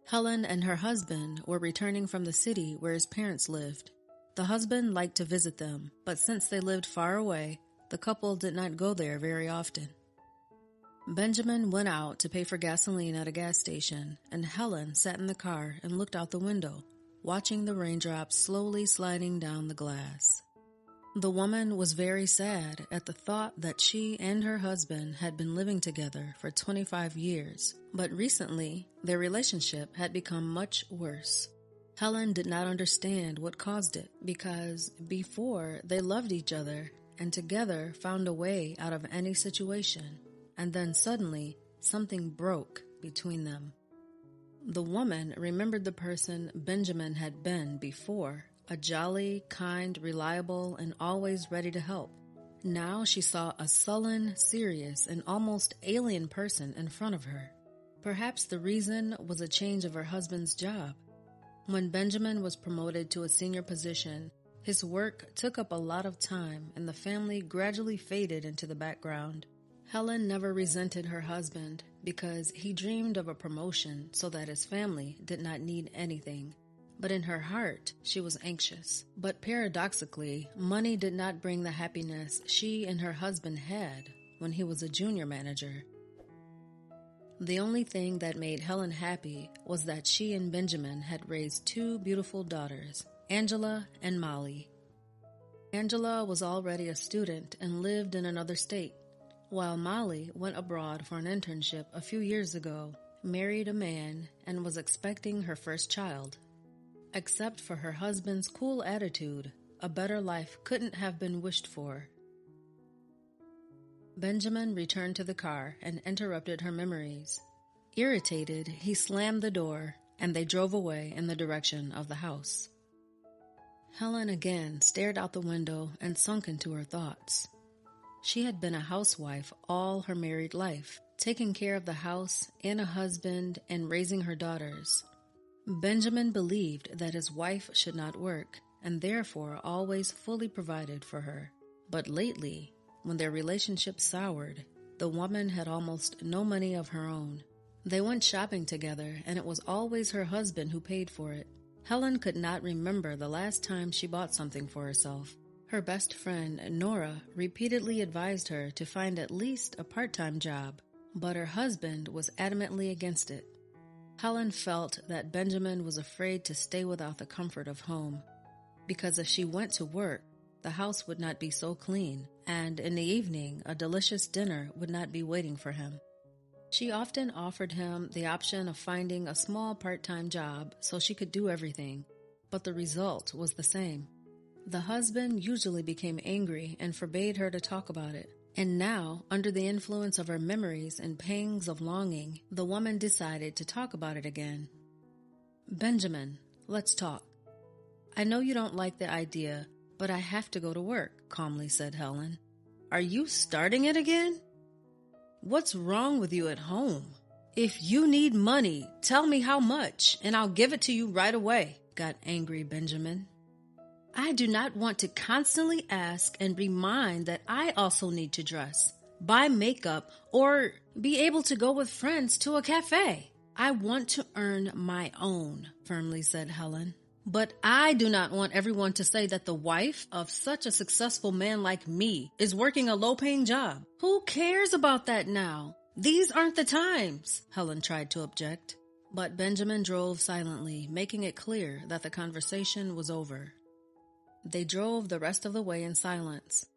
Helen and her husband were returning from the city where his parents lived. The husband liked to visit them, but since they lived far away, the couple did not go there very often. Benjamin went out to pay for gasoline at a gas station, and Helen sat in the car and looked out the window, watching the raindrops slowly sliding down the glass. The woman was very sad at the thought that she and her husband had been living together for 25 years, but recently their relationship had become much worse. Helen did not understand what caused it, because before they loved each other and together found a way out of any situation, and then suddenly something broke between them. The woman remembered the person Benjamin had been before, a jolly, kind, reliable, and always ready to help. Now she saw a sullen, serious, and almost alien person in front of her. Perhaps the reason was a change of her husband's job. When Benjamin was promoted to a senior position, his work took up a lot of time and the family gradually faded into the background. Helen never resented her husband because he dreamed of a promotion so that his family did not need anything. But in her heart, she was anxious. But paradoxically, money did not bring the happiness she and her husband had when he was a junior manager. The only thing that made Helen happy was that she and Benjamin had raised two beautiful daughters, Angela and Molly. Angela was already a student and lived in another state, while Molly went abroad for an internship a few years ago, married a man, and was expecting her first child. Except for her husband's cool attitude, a better life couldn't have been wished for. Benjamin returned to the car and interrupted her memories. Irritated, he slammed the door, and they drove away in the direction of the house. Helen again stared out the window and sunk into her thoughts. She had been a housewife all her married life, taking care of the house and a husband and raising her daughters. Benjamin believed that his wife should not work, and therefore always fully provided for her. But lately, when their relationship soured, the woman had almost no money of her own. They went shopping together, and it was always her husband who paid for it. Helen could not remember the last time she bought something for herself. Her best friend, Nora, repeatedly advised her to find at least a part-time job, but her husband was adamantly against it. Helen felt that Benjamin was afraid to stay without the comfort of home, because if she went to work, the house would not be so clean, and in the evening, a delicious dinner would not be waiting for him. She often offered him the option of finding a small part-time job so she could do everything, but the result was the same. The husband usually became angry and forbade her to talk about it. And now, under the influence of her memories and pangs of longing, the woman decided to talk about it again. "Benjamin, let's talk. I know you don't like the idea, but I have to go to work," calmly said Helen. "Are you starting it again? What's wrong with you at home? If you need money, tell me how much, and I'll give it to you right away," got angry Benjamin. "I do not want to constantly ask and remind that I also need to dress, buy makeup, or be able to go with friends to a cafe. I want to earn my own," firmly said Helen. "But I do not want everyone to say that the wife of such a successful man like me is working a low-paying job. Who cares about that now? These aren't the times," Helen tried to object. But Benjamin drove silently, making it clear that the conversation was over. They drove the rest of the way in silence.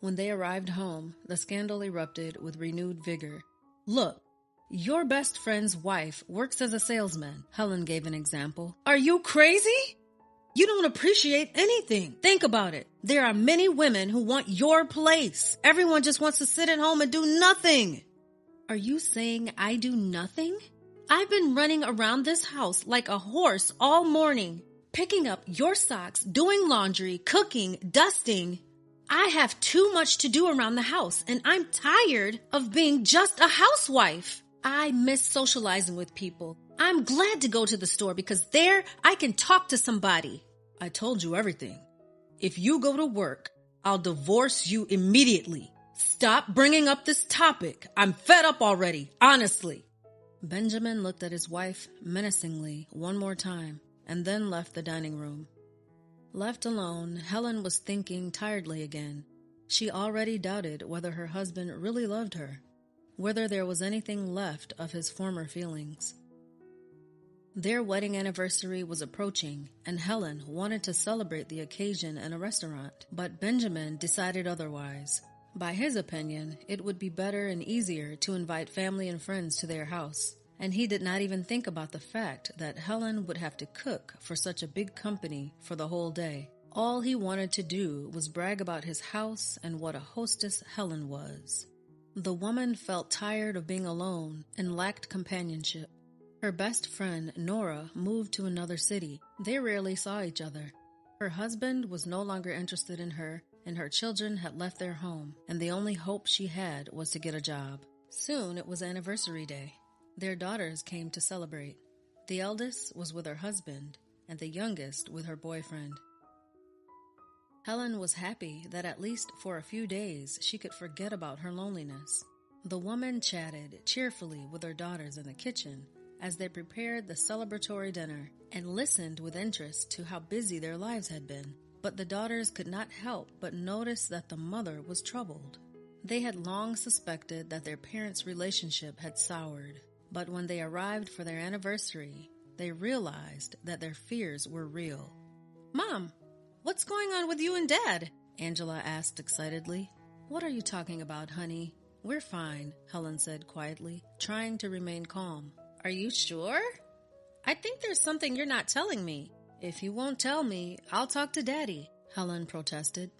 When they arrived home, the scandal erupted with renewed vigor. "Look, your best friend's wife works as a salesman," Helen gave an example. "Are you crazy? You don't appreciate anything. Think about it. There are many women who want your place. Everyone just wants to sit at home and do nothing." "Are you saying I do nothing? I've been running around this house like a horse all morning, picking up your socks, doing laundry, cooking, dusting. I have too much to do around the house, and I'm tired of being just a housewife. I miss socializing with people. I'm glad to go to the store because there I can talk to somebody." "I told you everything. If you go to work, I'll divorce you immediately. Stop bringing up this topic. I'm fed up already, honestly." Benjamin looked at his wife menacingly one more time and then left the dining room. Left alone, Helen was thinking tiredly again. She already doubted whether her husband really loved her, whether there was anything left of his former feelings. Their wedding anniversary was approaching, and Helen wanted to celebrate the occasion in a restaurant, but Benjamin decided otherwise. By his opinion, it would be better and easier to invite family and friends to their house, and he did not even think about the fact that Helen would have to cook for such a big company for the whole day. All he wanted to do was brag about his house and what a hostess Helen was. The woman felt tired of being alone and lacked companionship. Her best friend, Nora, moved to another city. They rarely saw each other. Her husband was no longer interested in her, and her children had left their home, and the only hope she had was to get a job. Soon it was anniversary day. Their daughters came to celebrate. The eldest was with her husband, and the youngest with her boyfriend. Helen was happy that at least for a few days she could forget about her loneliness. The woman chatted cheerfully with her daughters in the kitchen as they prepared the celebratory dinner and listened with interest to how busy their lives had been. But the daughters could not help but notice that the mother was troubled. They had long suspected that their parents' relationship had soured, but when they arrived for their anniversary, they realized that their fears were real. "Mom, what's going on with you and Dad?" Angela asked excitedly. "What are you talking about, honey? We're fine," Helen said quietly, trying to remain calm. "Are you sure? I think there's something you're not telling me." "If you won't tell me, I'll talk to Daddy," Helen protested.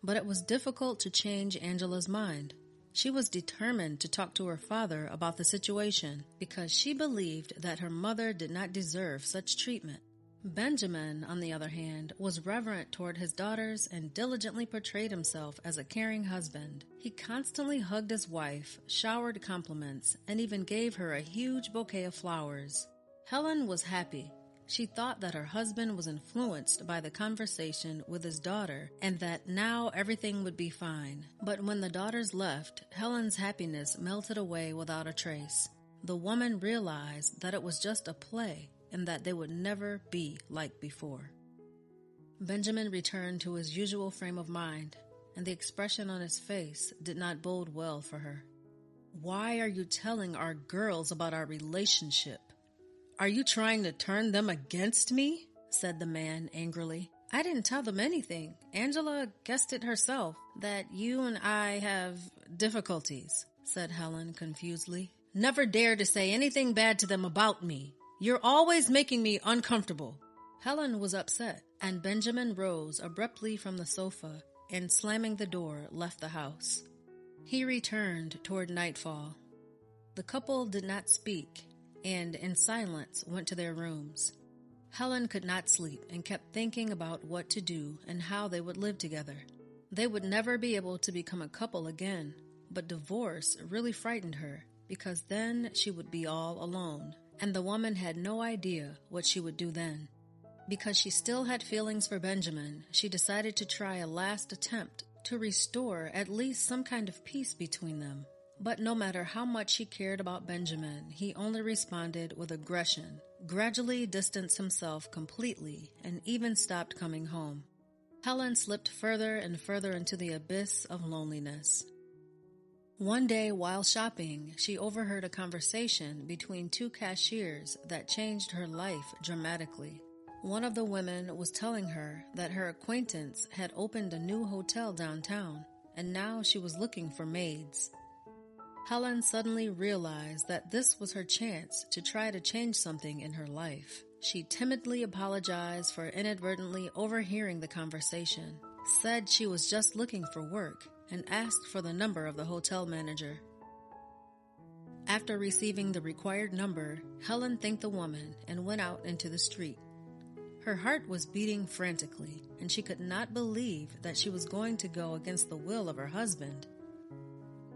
But it was difficult to change Angela's mind. She was determined to talk to her father about the situation because she believed that her mother did not deserve such treatment. Benjamin, on the other hand, was reverent toward his daughters and diligently portrayed himself as a caring husband. He constantly hugged his wife, showered compliments, and even gave her a huge bouquet of flowers. Helen was happy. She thought that her husband was influenced by the conversation with his daughter and that now everything would be fine. But when the daughters left, Helen's happiness melted away without a trace. The woman realized that it was just a play and that they would never be like before. Benjamin returned to his usual frame of mind, and the expression on his face did not bode well for her. "Why are you telling our girls about our relationship? Are you trying to turn them against me?" said the man angrily. "I didn't tell them anything. Angela guessed it herself, that you and I have difficulties," said Helen confusedly. "Never dare to say anything bad to them about me. You're always making me uncomfortable." Helen was upset, and Benjamin rose abruptly from the sofa and, slamming the door, left the house. He returned toward nightfall. The couple did not speak, and in silence went to their rooms. Helen could not sleep and kept thinking about what to do and how they would live together. They would never be able to become a couple again, but divorce really frightened her because then she would be all alone, and the woman had no idea what she would do then. Because she still had feelings for Benjamin, she decided to try a last attempt to restore at least some kind of peace between them. But no matter how much she cared about Benjamin, he only responded with aggression, gradually distanced himself completely, and even stopped coming home. Helen slipped further and further into the abyss of loneliness. One day while shopping, she overheard a conversation between two cashiers that changed her life dramatically. One of the women was telling her that her acquaintance had opened a new hotel downtown, and now she was looking for maids. Helen suddenly realized that this was her chance to try to change something in her life. She timidly apologized for inadvertently overhearing the conversation, said she was just looking for work, and asked for the number of the hotel manager. After receiving the required number, Helen thanked the woman and went out into the street. Her heart was beating frantically, and she could not believe that she was going to go against the will of her husband.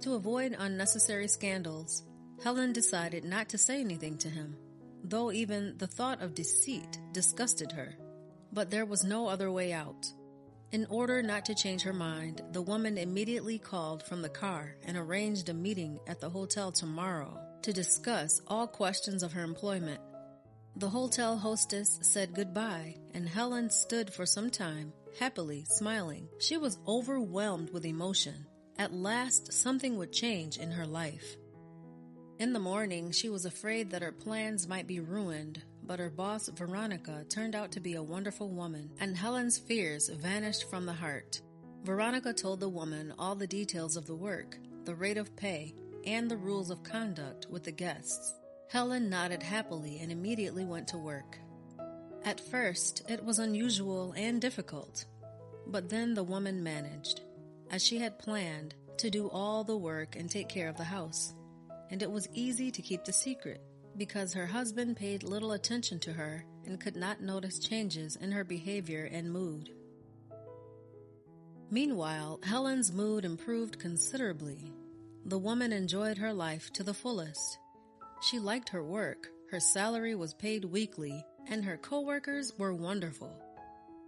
To avoid unnecessary scandals, Helen decided not to say anything to him, though even the thought of deceit disgusted her. But there was no other way out. In order not to change her mind, the woman immediately called from the car and arranged a meeting at the hotel tomorrow. to discuss all questions of her employment. The hotel hostess said goodbye, and Helen stood for some time, happily smiling. She was overwhelmed with emotion. At last, something would change in her life. In the morning, she was afraid that her plans might be ruined, but her boss, Veronica, turned out to be a wonderful woman, and Helen's fears vanished from the heart. Veronica told the woman all the details of the work, the rate of pay, and the rules of conduct with the guests. Helen nodded happily and immediately went to work. At first, it was unusual and difficult, but then the woman managed, as she had planned, to do all the work and take care of the house. And it was easy to keep the secret, because her husband paid little attention to her and could not notice changes in her behavior and mood. Meanwhile, Helen's mood improved considerably. The woman enjoyed her life to the fullest. She liked her work, her salary was paid weekly, and her co-workers were wonderful.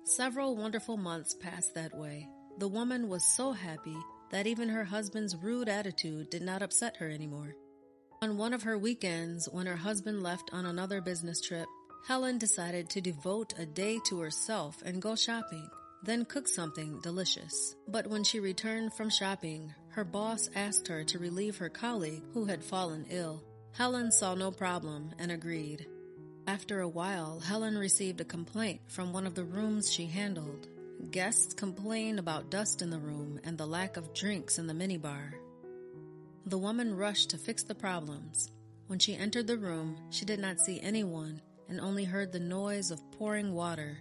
Several wonderful months passed that way. The woman was so happy that even her husband's rude attitude did not upset her anymore. On one of her weekends, when her husband left on another business trip, Helen decided to devote a day to herself and go shopping, then cook something delicious. But when she returned from shopping, her boss asked her to relieve her colleague who had fallen ill. Helen saw no problem and agreed. After a while, Helen received a complaint from one of the rooms she handled. Guests complained about dust in the room and the lack of drinks in the minibar. The woman rushed to fix the problems. When she entered the room, she did not see anyone and only heard the noise of pouring water.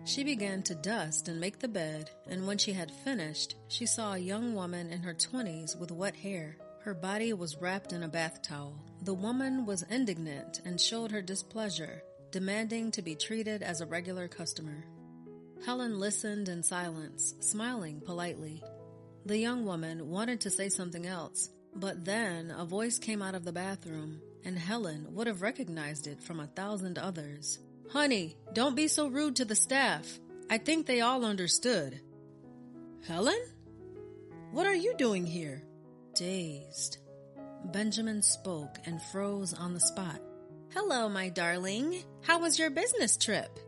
She began to dust and make the bed, and when she had finished, she saw a young woman in her 20s with wet hair. Her body was wrapped in a bath towel. The woman was indignant and showed her displeasure, demanding to be treated as a regular customer. Helen listened in silence, smiling politely. The young woman wanted to say something else, but then a voice came out of the bathroom, and Helen would have recognized it from 1,000 others. "Honey, don't be so rude to the staff. I think they all understood." "Helen? What are you doing here?" Dazed, Benjamin spoke and froze on the spot. "Hello, my darling. How was your business trip?"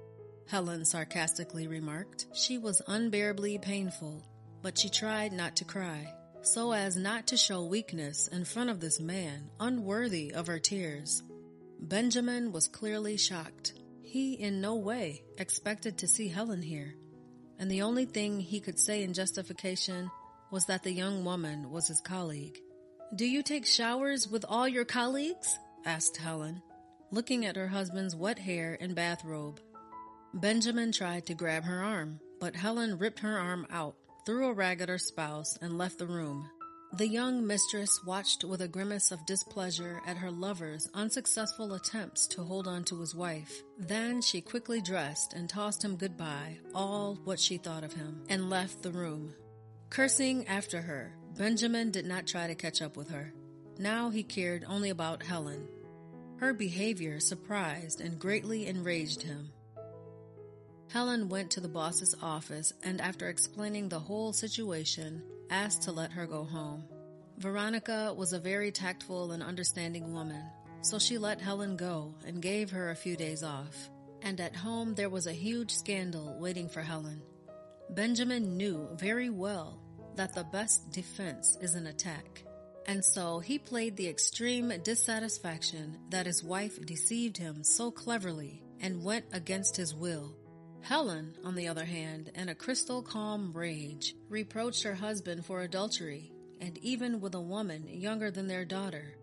Helen sarcastically remarked. She was unbearably painful, but she tried not to cry, so as not to show weakness in front of this man, unworthy of her tears. Benjamin was clearly shocked. He in no way expected to see Helen here, and the only thing he could say in justification was that the young woman was his colleague. "Do you take showers with all your colleagues?" asked Helen, looking at her husband's wet hair and bathrobe. Benjamin tried to grab her arm, but Helen ripped her arm out, threw a rag at her spouse, and left the room. The young mistress watched with a grimace of displeasure at her lover's unsuccessful attempts to hold on to his wife. Then she quickly dressed and tossed him goodbye, all what she thought of him, and left the room. Cursing after her, Benjamin did not try to catch up with her. Now he cared only about Helen. Her behavior surprised and greatly enraged him. Helen went to the boss's office and, after explaining the whole situation, asked to let her go home. Veronica was a very tactful and understanding woman, so she let Helen go and gave her a few days off. And at home there was a huge scandal waiting for Helen. Benjamin knew very well that the best defense is an attack, and so he played the extreme dissatisfaction that his wife deceived him so cleverly and went against his will. Helen, on the other hand, in a crystal calm rage, reproached her husband for adultery, and even with a woman younger than their daughter.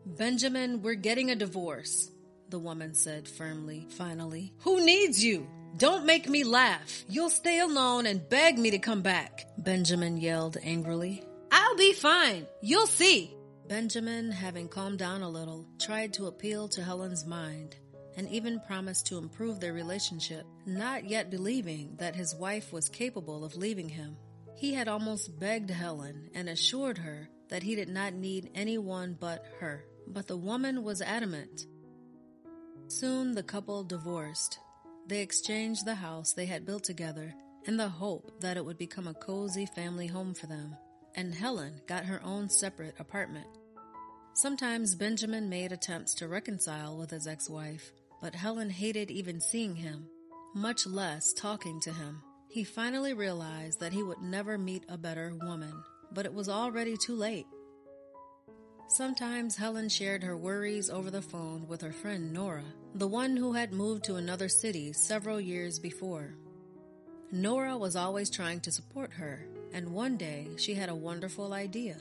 "Benjamin, we're getting a divorce," the woman said firmly, finally. "Who needs you? Don't make me laugh. You'll stay alone and beg me to come back," Benjamin yelled angrily. "I'll be fine. You'll see." Benjamin, having calmed down a little, tried to appeal to Helen's mind, and even promised to improve their relationship, not yet believing that his wife was capable of leaving him. He had almost begged Helen and assured her that he did not need anyone but her, but the woman was adamant. Soon the couple divorced. They exchanged the house they had built together in the hope that it would become a cozy family home for them, and Helen got her own separate apartment. Sometimes Benjamin made attempts to reconcile with his ex-wife, but Helen hated even seeing him, much less talking to him. He finally realized that he would never meet a better woman, but it was already too late. Sometimes Helen shared her worries over the phone with her friend Nora, the one who had moved to another city several years before. Nora was always trying to support her, and one day she had a wonderful idea.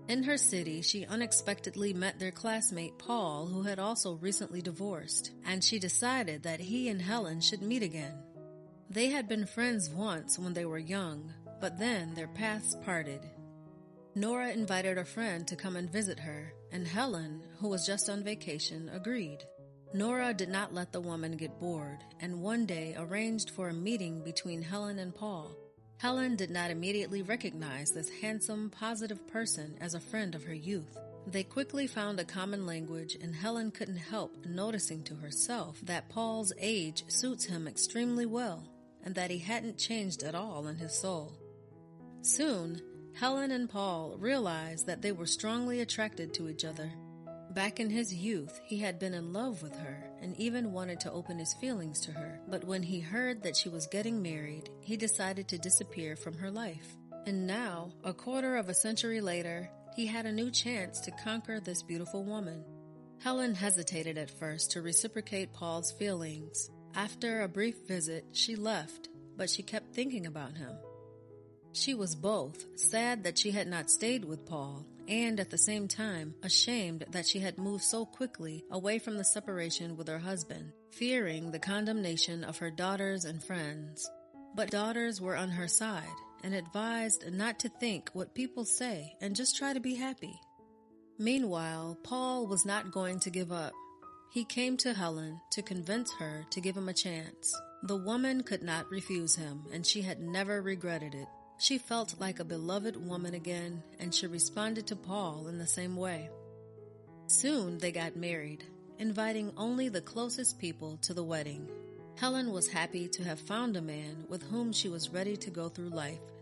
In her city, she unexpectedly met their classmate Paul, who had also recently divorced, and she decided that he and Helen should meet again. They had been friends once when they were young, but then their paths parted. Nora invited a friend to come and visit her, and Helen, who was just on vacation, agreed. Nora did not let the woman get bored, and one day arranged for a meeting between Helen and Paul. Helen did not immediately recognize this handsome, positive person as a friend of her youth. They quickly found a common language, and Helen couldn't help noticing to herself that Paul's age suits him extremely well, and that he hadn't changed at all in his soul. Soon, Helen and Paul realized that they were strongly attracted to each other. Back in his youth, he had been in love with her and even wanted to open his feelings to her. But when he heard that she was getting married, he decided to disappear from her life. And now, a quarter of a century later, he had a new chance to conquer this beautiful woman. Helen hesitated at first to reciprocate Paul's feelings. After a brief visit, she left, but she kept thinking about him. She was both sad that she had not stayed with Paul and at the same time ashamed that she had moved so quickly away from the separation with her husband, fearing the condemnation of her daughters and friends. But daughters were on her side and advised not to think what people say and just try to be happy. Meanwhile, Paul was not going to give up. He came to Helen to convince her to give him a chance. The woman could not refuse him, and she had never regretted it. She felt like a beloved woman again, and she responded to Paul in the same way. Soon they got married, inviting only the closest people to the wedding. Helen was happy to have found a man with whom she was ready to go through life